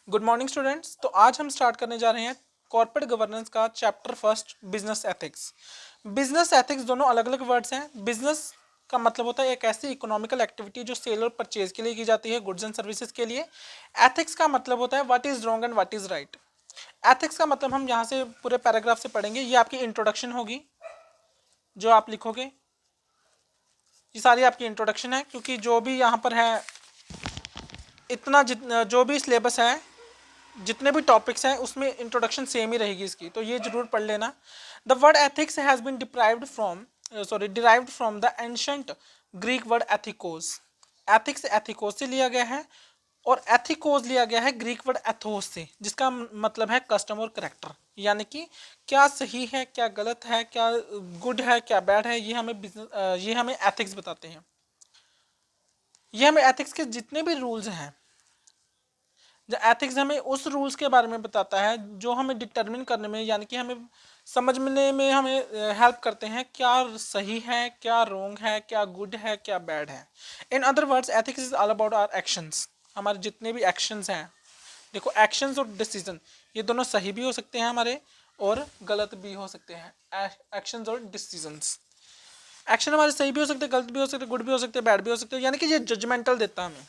Good morning students. तो आज हम स्टार्ट करने जा रहे हैं कॉर्पोरेट गवर्नेंस का chapter first, business ethics. Business ethics दोनों अलग अलग वर्ड्स हैं। बिजनेस का मतलब होता है एक ऐसी इकोनॉमिकल एक्टिविटी जो सेल और परचेज के लिए की जाती है, गुड्स एंड सर्विसेज के लिए। एथिक्स का मतलब होता है what is wrong and what is right. Ethics का मतलब हम यहाँ से पूरे पैराग्राफ से पढ़ेंगे। ये आपकी इंट्रोडक्शन होगी जो आप लिखोगे, ये सारी आपकी इंट्रोडक्शन है, क्योंकि जो भी यहाँ पर है इतना जितना जो भी सिलेबस है, जितने भी टॉपिक्स हैं उसमें इंट्रोडक्शन सेम ही रहेगी इसकी, तो ये जरूर पढ़ लेना। The word ethics has been derived from the ancient Greek word ethikos. Ethics ethikos से लिया गया है और एथिकोस लिया गया है ग्रीक वर्ड एथोस से, जिसका मतलब है कस्टम और करेक्टर, यानी कि क्या सही है, क्या गलत है, क्या गुड है, क्या बैड है, ये हमें एथिक्स बताते हैं। ये हमें एथिक्स के जितने भी रूल्स हैं, एथिक्स हमें उस रूल्स के बारे में बताता है जो हमें डिटरमिन करने में, यानी कि हमें समझने में हमें हेल्प करते हैं क्या सही है, क्या रॉन्ग है, क्या गुड है, क्या बैड है। In other words ethics is all about our actions. हमारे जितने भी एक्शंस हैं, देखो एक्शंस और डिसीजन ये दोनों सही भी हो सकते हैं हमारे और गलत भी हो सकते हैं। एक्शंस और डिसीजंस, एक्शन हमारे सही भी हो सकते हैं, गलत भी हो सकते हैं, गुड भी हो सकते हैं, बैड भी हो सकते हैं, यानी कि ये जजमेंटल देता है हमें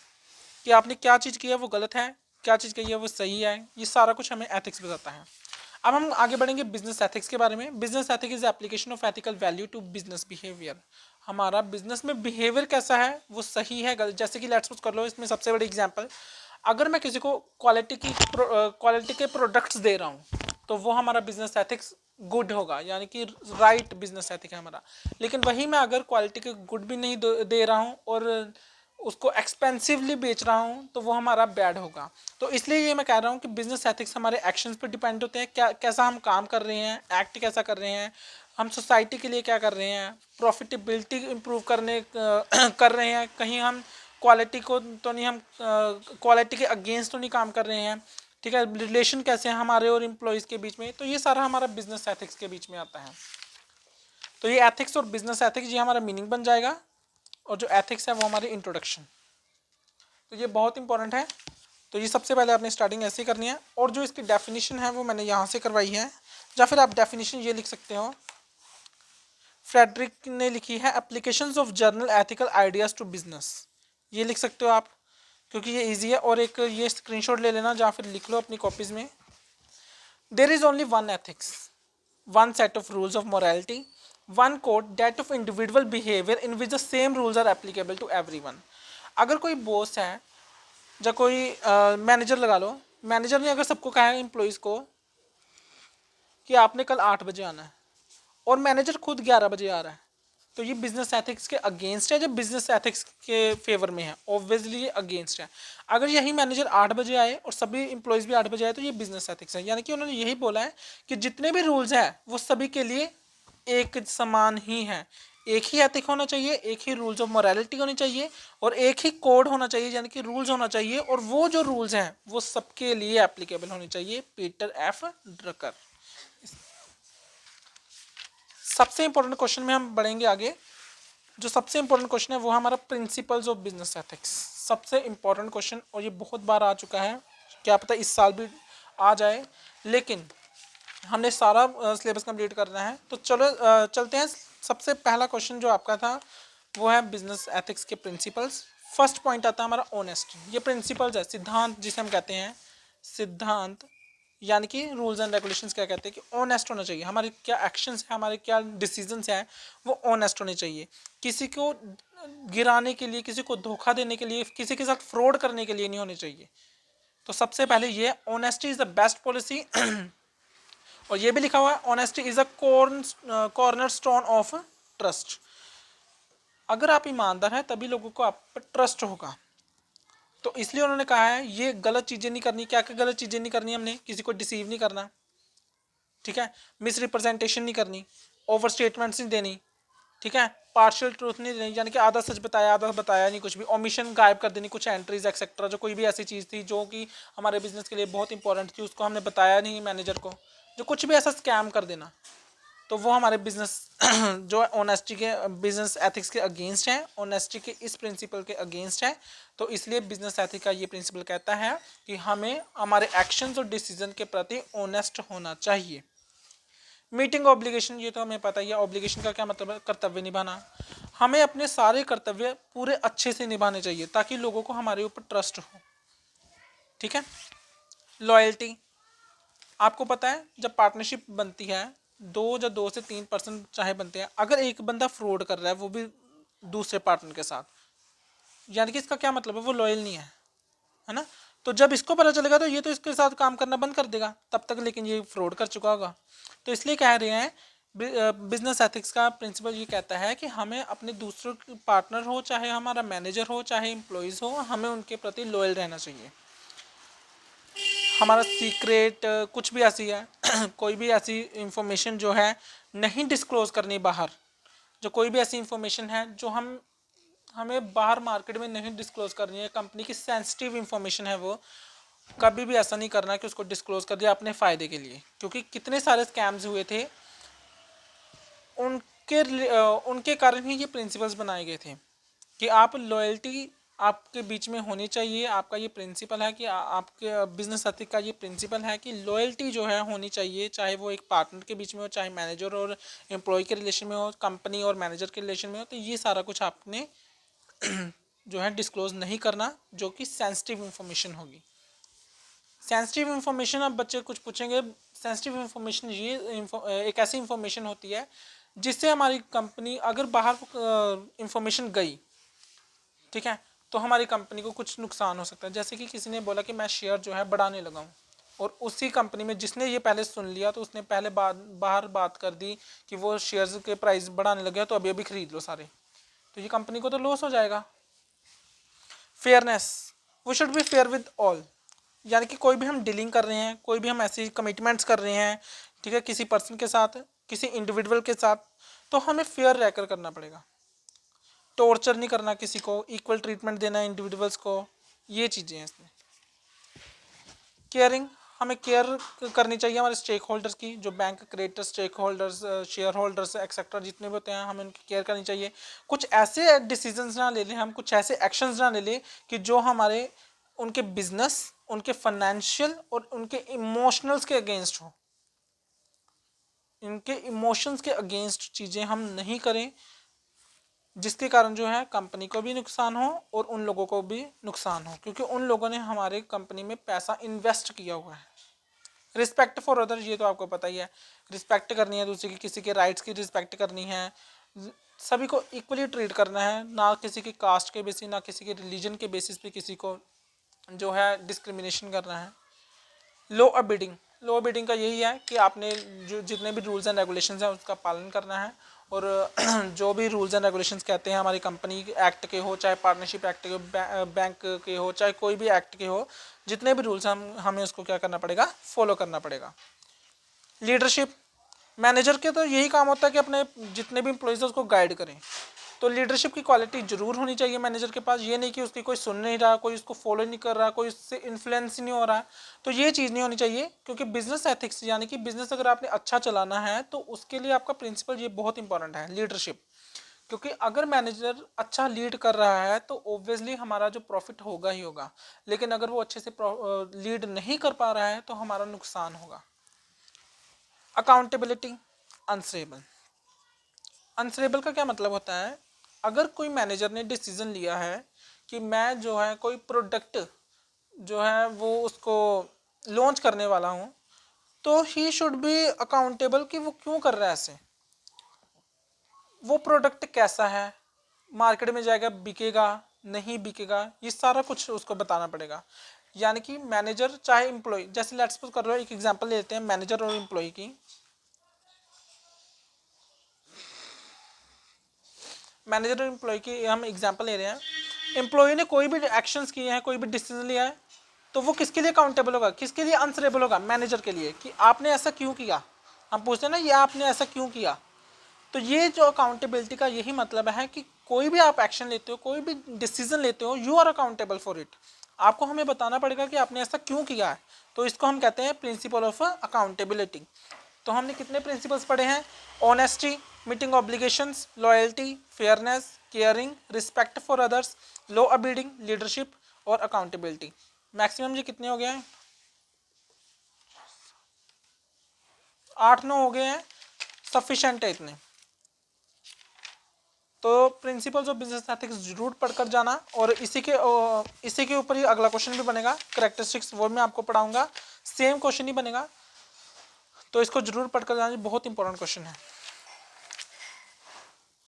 कि आपने क्या चीज़ की है वो गलत है, क्या चीज़ की है वो सही है। ये सारा कुछ हमें एथिक्स बताता है। अब हम आगे बढ़ेंगे बिजनेस एथिक्स के बारे में। Business ethics is application of ethical value to business behaviour. हमारा बिजनेस में बिहेवियर कैसा है, वो सही है गलत। जैसे कि लेट्स सपोज कर लो, इसमें सबसे बड़ी एग्जांपल, अगर मैं किसी को क्वालिटी के प्रोडक्ट्स दे रहा हूँ तो वो हमारा बिजनेस एथिक्स गुड होगा, यानी कि राइट बिजनेस एथिक है हमारा। लेकिन वही मैं अगर क्वालिटी के गुड भी नहीं दे रहा हूँ और उसको एक्सपेंसिवली बेच रहा हूँ तो वो हमारा बैड होगा। तो इसलिए ये मैं कह रहा हूँ कि बिजनेस एथिक्स हमारे एक्शंस पर डिपेंड होते हैं, क्या कैसा हम काम कर रहे हैं, एक्ट कैसा कर रहे हैं, हम सोसाइटी के लिए क्या कर रहे हैं, प्रॉफिटेबिलिटी इम्प्रूव करने कर रहे हैं, कहीं हम क्वालिटी को तो नहीं, हम क्वालिटी के अगेंस्ट तो नहीं काम कर रहे हैं, ठीक है। रिलेशन कैसे हैं हमारे और एम्प्लॉयज़ के बीच में, तो ये सारा हमारा बिजनेस एथिक्स के बीच में आता है। तो ये एथिक्स और बिजनेस एथिक्स ये हमारा मीनिंग बन जाएगा, और जो एथिक्स है वो हमारी इंट्रोडक्शन। तो ये बहुत इंपॉर्टेंट है। तो ये सबसे पहले आपने स्टार्टिंग ऐसे ही करनी है, और जो इसकी डेफिनेशन है वो मैंने यहाँ से करवाई है, या फिर आप डेफिनेशन ये लिख सकते हो, फ्रेडरिक ने लिखी है, applications of general ethical ideas to business. ये लिख सकते हो आप, क्योंकि ये इजी है। और एक ये स्क्रीनशॉट ले लेना, या फिर लिख लो अपनी कॉपीज में। There is only one ethics, one set of rules of morality, one code that of individual behavior in which the same rules are applicable to everyone। अगर कोई बॉस है या कोई मैनेजर लगा लो, मैनेजर ने अगर सबको कहा है एम्प्लॉयज़ को कि आपने कल 8 बजे आना है, और मैनेजर खुद 11 बजे आ रहा है, तो ये बिजनेस एथिक्स के अगेंस्ट है, जब बिजनेस एथिक्स के फेवर में है ऑब्वियसली ये अगेंस्ट है। अगर यही मैनेजर 8 बजे आए और सभी इंप्लॉयज़ भी 8 बजे आए, तो ये बिजनेस एथिक्स है, यानी कि उन्होंने यही बोला है कि जितने भी रूल्स हैं वो सभी के लिए एक समान ही है। एक ही एथिक होना चाहिए, एक ही रूल्स ऑफ मोरालिटी होनी चाहिए, और एक ही कोड होना चाहिए, यानी कि रूल्स होना चाहिए, और वो जो रूल्स हैं वो सबके लिए एप्लीकेबल होने चाहिए। Peter F Drucker. सबसे इंपॉर्टेंट क्वेश्चन में हम बढ़ेंगे आगे। जो सबसे इंपॉर्टेंट क्वेश्चन है वो हमारा प्रिंसिपल्स ऑफ बिजनेस एथिक्स। सबसे इंपॉर्टेंट क्वेश्चन, और ये बहुत बार आ चुका है, क्या पता इस साल भी आ जाए, लेकिन हमने सारा सिलेबस कंप्लीट करना है। तो चलो चलते हैं। सबसे पहला क्वेश्चन जो आपका था वो है बिजनेस एथिक्स के प्रिंसिपल्स। फर्स्ट पॉइंट आता है हमारा ऑनेस्टी। ये प्रिंसिपल्स है, सिद्धांत जिसे हम कहते हैं, सिद्धांत यानी कि रूल्स एंड रेगुलेशंस क्या कहते हैं कि ऑनेस्ट होना चाहिए। हमारे क्या एक्शंस हैं, हमारे क्या डिसीजंस हैं, वो ऑनेस्ट होने चाहिए। किसी को गिराने के लिए, किसी को धोखा देने के लिए, किसी के साथ फ्रॉड करने के लिए नहीं होने चाहिए। तो सबसे पहले ये honesty is the best policy. और ये भी लिखा हुआ है, honesty is a corner stone of trust. अगर आप ईमानदार हैं तभी लोगों को आप पर ट्रस्ट होगा। तो इसलिए उन्होंने कहा है ये गलत चीज़ें नहीं करनी। क्या क्या गलत चीज़ें नहीं करनी, हमने किसी को डिसीव नहीं करना, ठीक है, मिस रिप्रेजेंटेशन नहीं करनी, ओवर स्टेटमेंट्स नहीं देनी, ठीक है, पार्शियल ट्रूथ नहीं देनी, यानी कि आधा सच बताया आधा बताया नहीं, कुछ भी ओमिशन गायब कर देनी, कुछ एंट्रीज एक्सेट्रा, जो कोई भी ऐसी चीज़ थी जो कि हमारे बिजनेस के लिए बहुत इंपॉर्टेंट थी उसको हमने बताया नहीं मैनेजर को, जो कुछ भी ऐसा स्कैम कर देना, तो वो हमारे बिजनेस जो है ऑनेस्टी के, बिजनेस एथिक्स के अगेंस्ट है, ऑनेस्टी के इस प्रिंसिपल के अगेंस्ट है। तो इसलिए बिजनेस एथिक का ये प्रिंसिपल कहता है कि हमें हमारे एक्शंस और डिसीजन के प्रति ऑनेस्ट होना चाहिए। मीटिंग ऑब्लिगेशन, ये तो हमें पता ही है। ऑब्लिगेशन का क्या मतलब है? कर्तव्य निभाना। हमें अपने सारे कर्तव्य पूरे अच्छे से निभाने चाहिए ताकि लोगों को हमारे ऊपर ट्रस्ट हो। ठीक है। लॉयल्टी, आपको पता है जब पार्टनरशिप बनती है, दो से 3% चाहे बनते हैं, अगर एक बंदा फ्रॉड कर रहा है वो भी दूसरे पार्टनर के साथ, यानी कि इसका क्या मतलब है? वो लॉयल नहीं है ना। तो जब इसको पता चलेगा तो ये तो इसके साथ काम करना बंद कर देगा तब तक, लेकिन ये फ्रॉड कर चुका होगा। तो इसलिए कह रहे हैं बिजनेस एथिक्स का प्रिंसिपल ये कहता है कि हमें अपने दूसरों पार्टनर हो, चाहे हमारा मैनेजर हो, चाहे एम्प्लॉयज़ हो, हमें उनके प्रति लॉयल रहना चाहिए। हमारा सीक्रेट कुछ भी ऐसी है कोई भी ऐसी इंफॉर्मेशन जो है नहीं डिस्क्लोज करनी बाहर। जो कोई भी ऐसी इंफॉर्मेशन है जो हमें बाहर मार्केट में नहीं डिस्क्लोज करनी है, कंपनी की सेंसिटिव इंफॉर्मेशन है, वो कभी भी ऐसा नहीं करना कि उसको डिस्क्लोज कर दिया अपने फ़ायदे के लिए। क्योंकि कितने सारे स्कैम्स हुए थे, उनके कारण ही ये प्रिंसिपल्स बनाए गए थे कि आप लॉयल्टी आपके बीच में होनी चाहिए। आपका ये प्रिंसिपल है कि आपके बिजनेस एथिक का ये प्रिंसिपल है कि लॉयल्टी जो है होनी चाहिए, चाहे वो एक पार्टनर के बीच में हो, चाहे मैनेजर और एम्प्लॉय के रिलेशन में हो, कंपनी और मैनेजर के रिलेशन में हो। तो ये सारा कुछ आपने जो है डिस्क्लोज नहीं करना, जो कि सेंसिटिव इंफॉर्मेशन होगी। सेंसिटिव इंफॉर्मेशन, अब बच्चे कुछ पूछेंगे, सेंसिटिव इंफॉर्मेशन ये एक ऐसी इंफॉर्मेशन होती है जिससे हमारी कंपनी अगर बाहर इंफॉर्मेशन गई, ठीक है, तो हमारी कंपनी को कुछ नुकसान हो सकता है। जैसे कि किसी ने बोला कि मैं शेयर जो है बढ़ाने लगा हूँ, और उसी कंपनी में जिसने ये पहले सुन लिया तो उसने पहले बाहर बात कर दी कि वो शेयर्स के प्राइस बढ़ाने लगे, तो अभी अभी खरीद लो सारे, तो ये कंपनी को तो लॉस हो जाएगा। Fairness, we should be fair with all, यानी कि कोई भी हम डीलिंग कर रहे हैं, कोई भी हम ऐसी कमिटमेंट्स कर रहे हैं, ठीक है, किसी पर्सन के साथ, किसी इंडिविजुअल के साथ, तो हमें फेयर रहकर करना पड़ेगा। टॉर्चर नहीं करना किसी को, इक्वल ट्रीटमेंट देना इंडिविजुअल्स को, ये चीज़ें हैं इसमें। केयरिंग, हमें केयर करनी चाहिए हमारे स्टेक होल्डर्स की, जो bank creditors, stakeholders, shareholders etcetera जितने भी होते हैं, हमें उनकी केयर करनी चाहिए। कुछ ऐसे डिसीजंस ना ले लें हम, कुछ ऐसे एक्शंस ना ले लें कि जो हमारे उनके बिजनेस, उनके फाइनेंशियल और उनके इमोशनल्स के अगेंस्ट हो। इनके इमोशंस के अगेंस्ट चीज़ें हम नहीं करें, जिसके कारण जो है कंपनी को भी नुकसान हो और उन लोगों को भी नुकसान हो, क्योंकि उन लोगों ने हमारे कंपनी में पैसा इन्वेस्ट किया हुआ है। रिस्पेक्ट फॉर अदर, ये तो आपको पता ही है, रिस्पेक्ट करनी है दूसरे की, किसी के राइट्स की रिस्पेक्ट करनी है, सभी को इक्वली ट्रीट करना है, ना किसी की कास्ट के बेसिस, ना किसी के रिलीजन के बेसिस पे किसी को जो है डिस्क्रिमिनेशन करना है। लो अबिडिंग, लो अबिडिंग का यही है कि आपने जो जितने भी रूल्स एंड रेगुलेशंस हैं उसका पालन करना है, और जो भी रूल्स एंड रेगुलेशंस कहते हैं हमारी कंपनी एक्ट के हो, चाहे पार्टनरशिप एक्ट के हो, बैंक के हो, चाहे कोई भी एक्ट के हो, जितने भी रूल्स हमें उसको क्या करना पड़ेगा? फॉलो करना पड़ेगा। लीडरशिप, मैनेजर के तो यही काम होता है कि अपने जितने भी एम्प्लॉयज़ हैं उसको गाइड करें। तो लीडरशिप की क्वालिटी जरूर होनी चाहिए मैनेजर के पास। ये नहीं कि उसकी कोई सुन नहीं रहा, कोई उसको फॉलो नहीं कर रहा, कोई उससे इन्फ्लुएंस नहीं हो रहा, तो ये चीज़ नहीं होनी चाहिए। क्योंकि बिजनेस एथिक्स, यानी कि बिजनेस अगर आपने अच्छा चलाना है तो उसके लिए आपका प्रिंसिपल ये बहुत इंपॉर्टेंट है, लीडरशिप। क्योंकि अगर मैनेजर अच्छा लीड कर रहा है तो ऑब्वियसली हमारा जो प्रॉफिट होगा ही होगा, लेकिन अगर वो अच्छे से लीड नहीं कर पा रहा है तो हमारा नुकसान होगा। अकाउंटेबिलिटी, अनसरेबल, अनसरेबल का क्या मतलब होता है? अगर कोई मैनेजर ने डिसीजन लिया है कि मैं जो है कोई प्रोडक्ट जो है वो उसको लॉन्च करने वाला हूँ, तो ही शुड बी अकाउंटेबल कि वो क्यों कर रहा है ऐसे, वो प्रोडक्ट कैसा है, मार्केट में जाएगा, बिकेगा नहीं बिकेगा, ये सारा कुछ उसको बताना पड़ेगा। यानी कि मैनेजर चाहे एम्प्लॉय, जैसे लेट्स सपोज कर लो, एक एग्जांपल लेते हैं मैनेजर और एम्प्लॉय की। मैनेजर और एम्प्लॉय की हम एग्जांपल ले रहे हैं। एम्प्लॉय ने कोई भी एक्शंस किए हैं, कोई भी डिसीजन लिया है, तो वो किसके लिए अकाउंटेबल होगा? किसके लिए आंसरेबल होगा? मैनेजर के लिए, कि आपने ऐसा क्यों किया। हम पूछते हैं ना, ये आपने ऐसा क्यों किया। तो ये जो अकाउंटेबिलिटी का यही मतलब है कि कोई भी आप एक्शन लेते हो, कोई भी डिसीजन लेते हो, you are accountable for it. आपको हमें बताना पड़ेगा कि आपने ऐसा क्यों किया है। तो इसको हम कहते हैं प्रिंसिपल ऑफ अकाउंटेबिलिटी। तो हमने कितने प्रिंसिपल्स पढ़े हैं? Honesty, meeting obligations, loyalty, fairness, caring, respect for others, law abiding, leadership और अकाउंटेबिलिटी। मैक्सिमम ये कितने हो गए हैं? 8-9 हो गए हैं, सफिशेंट है इतने। तो प्रिंसिपल्स ऑफ बिजनेस एथिक्स जरूर पढ़कर जाना, और इसी के ऊपर ही अगला क्वेश्चन भी बनेगा, करेक्टरिस्टिक्स, वो मैं आपको पढ़ाऊंगा, सेम क्वेश्चन ही बनेगा, तो इसको जरूर पढ़कर जाना, बहुत इंपॉर्टेंट क्वेश्चन है।